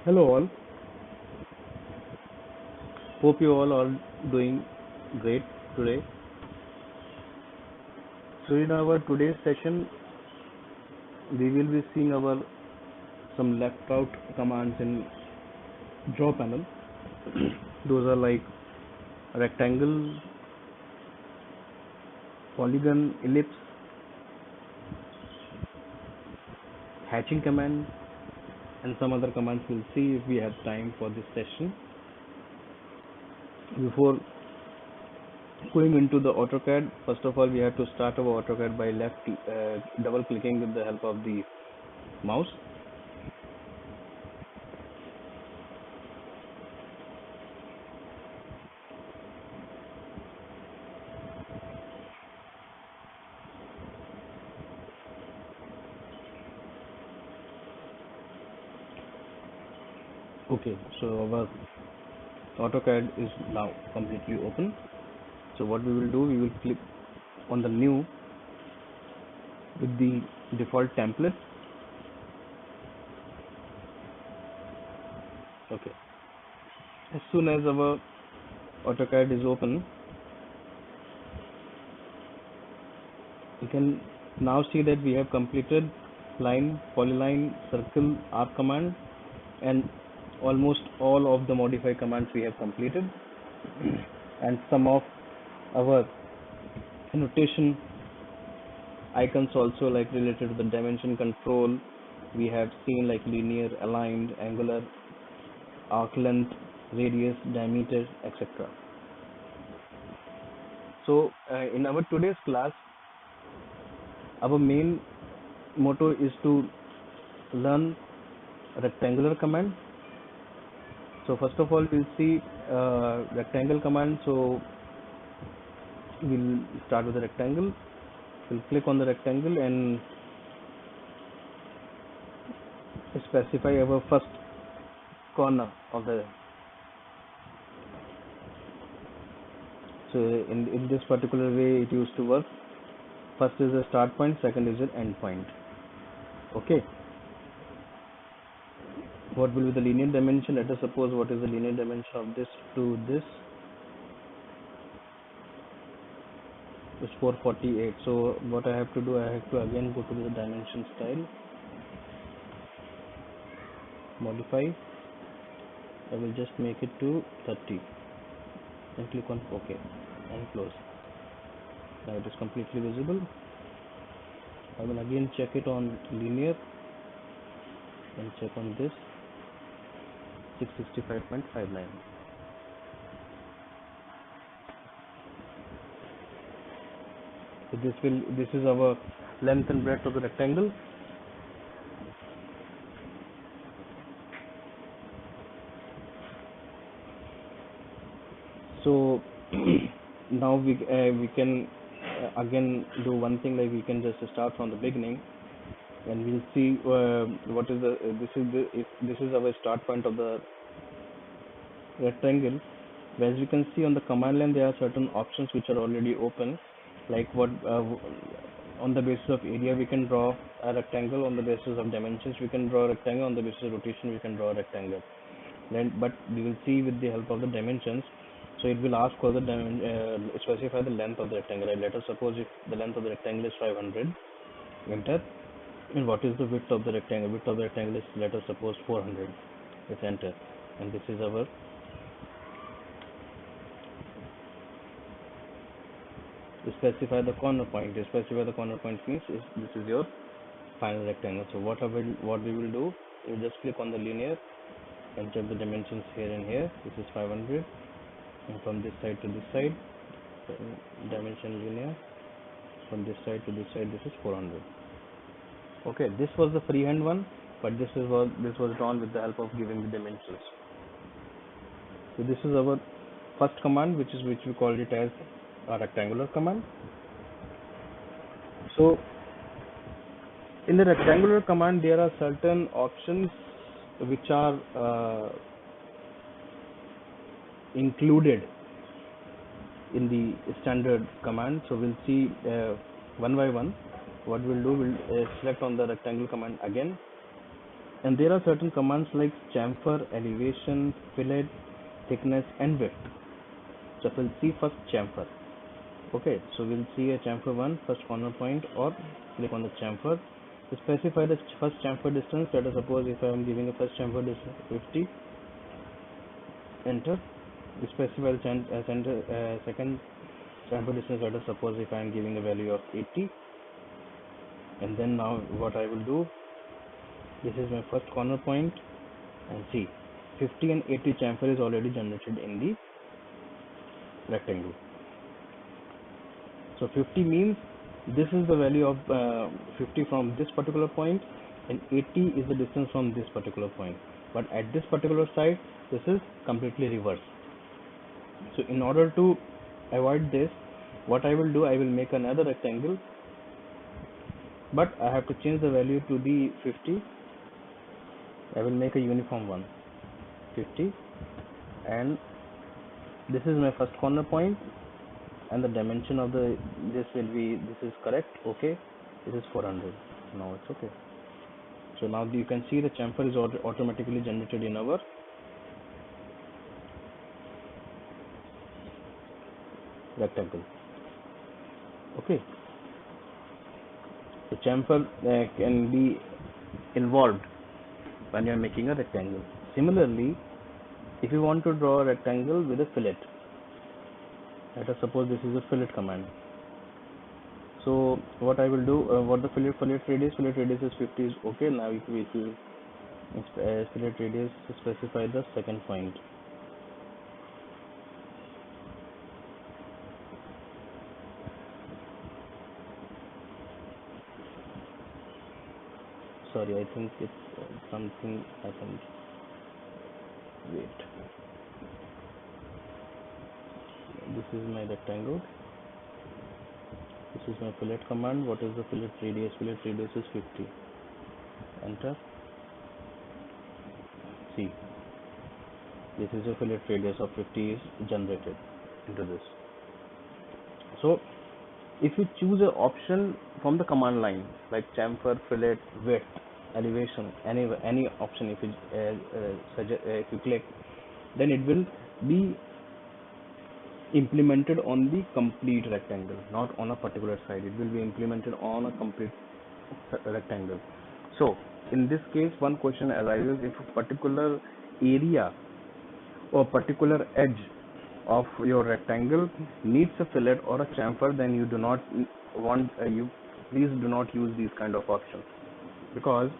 Hello all, hope you all are doing great today. So in our today's session, we will be seeing our some left out commands in draw panel. Those are like rectangle, polygon, ellipse, hatching command, and some other commands we'll see if we have time for this session. Before going into the AutoCAD, first of all we have to start our AutoCAD by double clicking with the help of the mouse. Okay, so our AutoCAD is now completely open. So what we will do, we will click on the new with the default template. Okay, as soon as our AutoCAD is open, you can now see that we have completed line, polyline, circle, arc command, and almost all of the modify commands we have completed, and some of our annotation icons also, like related to the dimension control, we have seen like linear, aligned, angular, arc length, radius, diameter, etc. So in our today's class, our main motto is to learn rectangular command. So first of all we'll see rectangle command. So we'll start with the rectangle. We'll click on the rectangle and specify our first corner of the. So in this particular way it used to work. First is the start point, second is the end point. Okay, what will be the linear dimension? Let us suppose what is the linear dimension of this to this is 448. So what I have to do, I have to again go to the dimension style, modify, I will just make it to 30 and click on OK and close. Now it is completely visible. I will again check it on linear and check on this 665.59. So this is our length and breadth of the rectangle. So now we can again do one thing, like we can just start from the beginning and we'll see what is the this is our start point of the rectangle. As we can see on the command line, there are certain options which are already open, like what on the basis of area we can draw a rectangle, on the basis of dimensions we can draw a rectangle, on the basis of rotation we can draw a rectangle. Then but we will see with the help of the dimensions. So it will ask for the specify the length of the rectangle. Let us suppose if the length of the rectangle is 500, enter. And what is the width of the rectangle? Width of the rectangle is, let us suppose, 400. Let's enter. And this is our specify the corner point. Specify the corner point means this is your final rectangle. So what we will do, we will just click on the linear and check the dimensions here and here. This is 500, and from this side to this side, dimension linear, from this side to this side, this is 400. Okay, this was the freehand one, but this was drawn with the help of giving the dimensions. So this is our first command, which we called it as a rectangular command. So in the rectangular command, there are certain options which are included in the standard command. So we'll see one by one. What we'll do, we'll select on the rectangle command again, And there are certain commands like chamfer, elevation, fillet, thickness, and width. So we'll see first chamfer. Okay, so we'll see a chamfer one, first corner point, or click on the chamfer. To specify the first chamfer distance, let us suppose if I am giving a first chamfer distance 50, enter. We specify the second chamfer distance, let us suppose if I am giving a value of 80. And then now what I will do, this is my first corner point, and see 50 and 80 chamfer is already generated in the rectangle. So 50 means this is the value of 50 from this particular point, and 80 is the distance from this particular point. But at this particular side, this is completely reverse. So in order to avoid this, what I will do, I will make another rectangle, but I have to change the value to the 50. I will make a uniform one, 50, and this is my first corner point, and the dimension of this is correct. Okay, this is 400. Now it's okay. So now you can see the chamfer is automatically generated in our rectangle. Okay, the chamfer can be involved when you are making a rectangle. Similarly, if you want to draw a rectangle with a fillet, let us suppose this is a fillet command. So what I will do, what the fillet radius is 50 is okay. Now if you fillet radius, specify the second point. Sorry, I think it's something happened. Wait, this is my rectangle, this is my fillet command. What is the fillet radius? Fillet radius is 50. Enter. See, this is a fillet radius of 50 is generated into this. So if you choose an option from the command line like chamfer, fillet, width, elevation, any option, if you click, then it will be implemented on the complete rectangle, not on a particular side. It will be implemented on a complete rectangle. So in this case, one question arises: if a particular area or particular edge of your rectangle needs a fillet or a chamfer, then you do not want please do not use these kind of options, because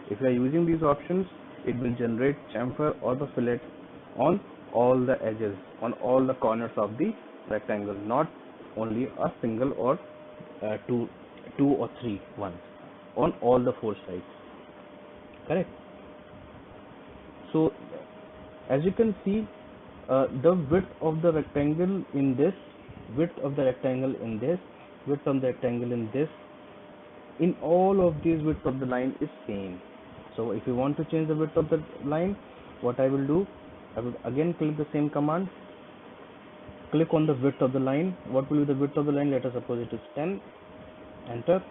if you are using these options, it will generate chamfer or the fillet on all the edges, on all the corners of the rectangle, not only a single or two or three ones, on all the four sides. Correct? So as you can see, the width of the rectangle in this, width of the rectangle in this, width of the rectangle in this, in all of these, width of the line is same. So if you want to change the width of the line, what I will do, I will again click the same command, click on the width of the line. What will be the width of the line? Let us suppose it is 10. Enter.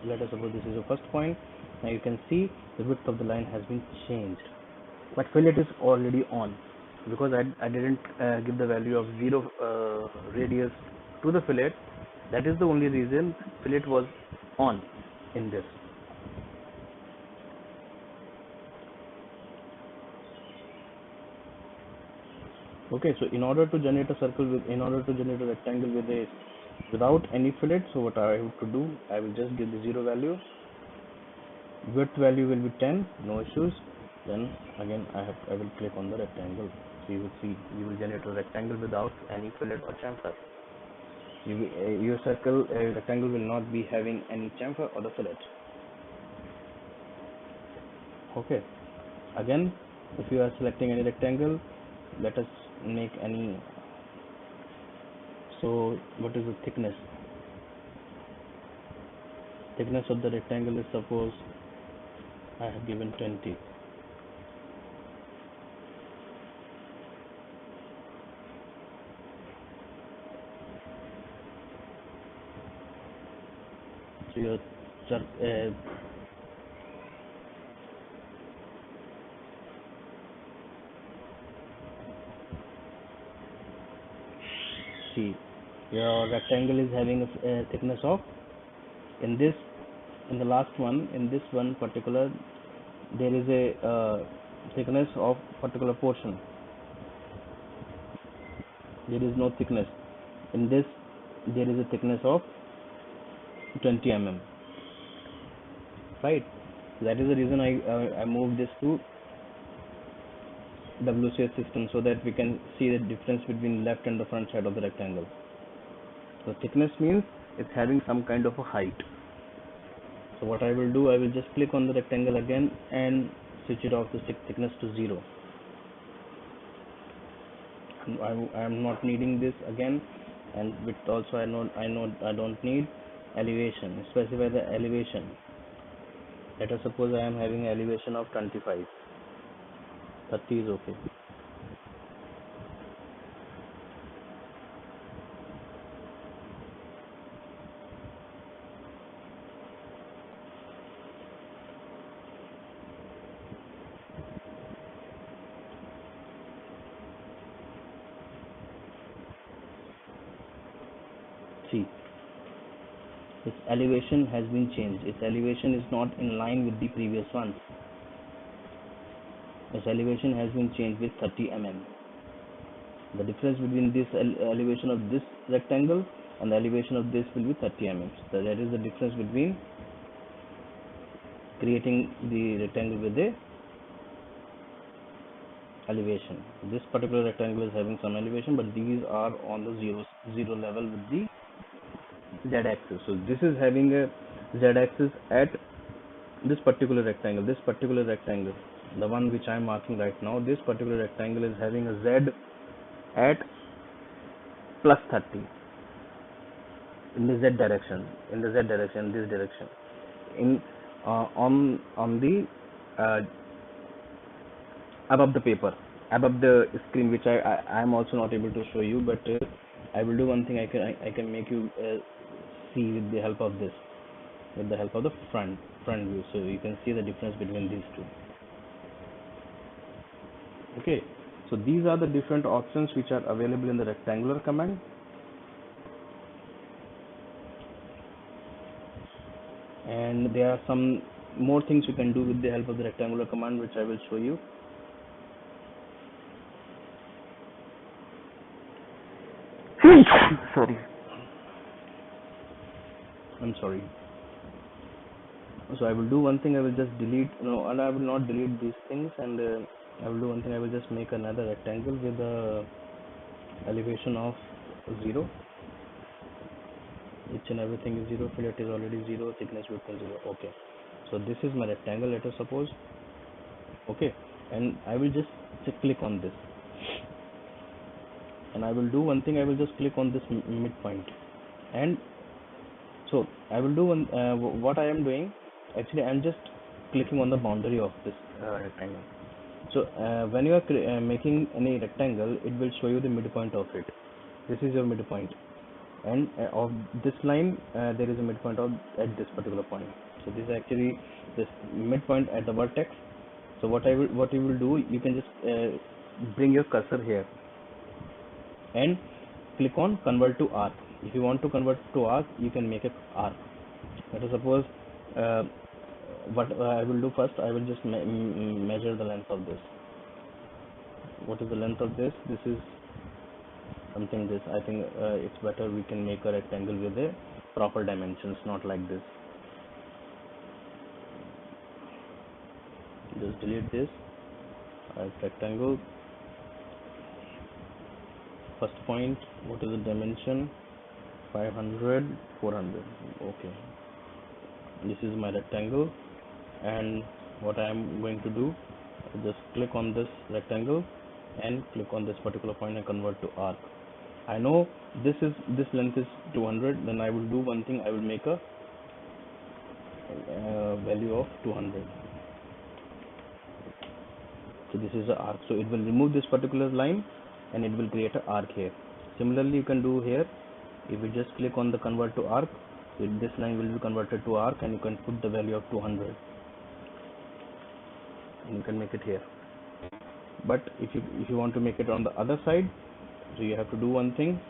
Let us suppose this is the first point. Now you can see the width of the line has been changed, but fillet is already on, because I didn't give the value of 0 radius to the fillet. That is the only reason fillet was on in this. Okay, so in order to generate a rectangle without any fillet, so what I have to do, I will just give the 0 value. Width value will be 10, no issues. Then again I will click on the rectangle. So you will generate a rectangle without any fillet or chamfer. Your rectangle will not be having any chamfer or the fillet. Okay, again, if you are selecting any rectangle, let us make any. So what is the thickness? Thickness of the rectangle is, suppose I have given 20. So your see, your rectangle is having a thickness of, in this, in the last one, in this one particular, there is a thickness of particular portion. There is no thickness. In this, there is a thickness of 20 mm, right? That is the reason I moved this to WCS system, so that we can see the difference between left and the front side of the rectangle. So thickness means it's having some kind of a height. So what I will do, I will just click on the rectangle again and switch it off the thickness to 0. I am not needing this again, and width also I don't need. Elevation, specify the elevation. Let us suppose I am having elevation of 25. 30 is okay. See, its elevation has been changed. Its elevation is not in line with the previous one. Its elevation has been changed with 30 mm. The difference between this elevation of this rectangle and the elevation of this will be 30 mm. So that is the difference between creating the rectangle with the elevation. This particular rectangle is having some elevation, but these are on the zero level with the z-axis. So this is having a z-axis at this particular rectangle. This particular rectangle, the one which I am marking right now, this particular rectangle is having a z at plus 30 in the z direction, this direction, in on the above the paper, above the screen, which I am also not able to show you, but I will do one thing. I can make you see with the help of this, with the help of the front view, so you can see the difference between these two. Okay, so these are the different options which are available in the rectangular command. And there are some more things you can do with the help of the rectangular command, which I will show you. Sorry, I'm sorry. So I will do one thing. I will just delete, no, and I will not delete these things, and I will do one thing. I will just make another rectangle with a elevation of 0. Each and everything is 0. Fillet is already 0. Thickness width is 0. Okay. So this is my rectangle, let us suppose. Okay, and I will just click on this, and I will do one thing. I will just click on this midpoint, and so I will do one. What I am doing, actually, I am just clicking on the boundary of this rectangle. So when you are making any rectangle, it will show you the midpoint of it. This is your midpoint, and of this line there is a midpoint at this particular point. So this is actually this midpoint at the vertex. So what you will do, you can just bring your cursor here and click on convert to arc. If you want to convert to arc, you can make it arc. Let us suppose what I will do first, I will just measure the length of this. What is the length of this? This is something this. I think it's better we can make a rectangle with a proper dimensions, not like this. Just delete this. Rectangle. First point, what is the dimension? 500, 400. Okay, this is my rectangle, and what I am going to do, just click on this rectangle and click on this particular point and convert to arc. I know this length is 200. Then I will do one thing. I will make a value of 200. So this is the arc. So it will remove this particular line and it will create an arc here. Similarly, you can do here. If you just click on the convert to arc, this line will be converted to arc, and you can put the value of 200, and you can make it here. But if you want to make it on the other side, so you have to do one thing.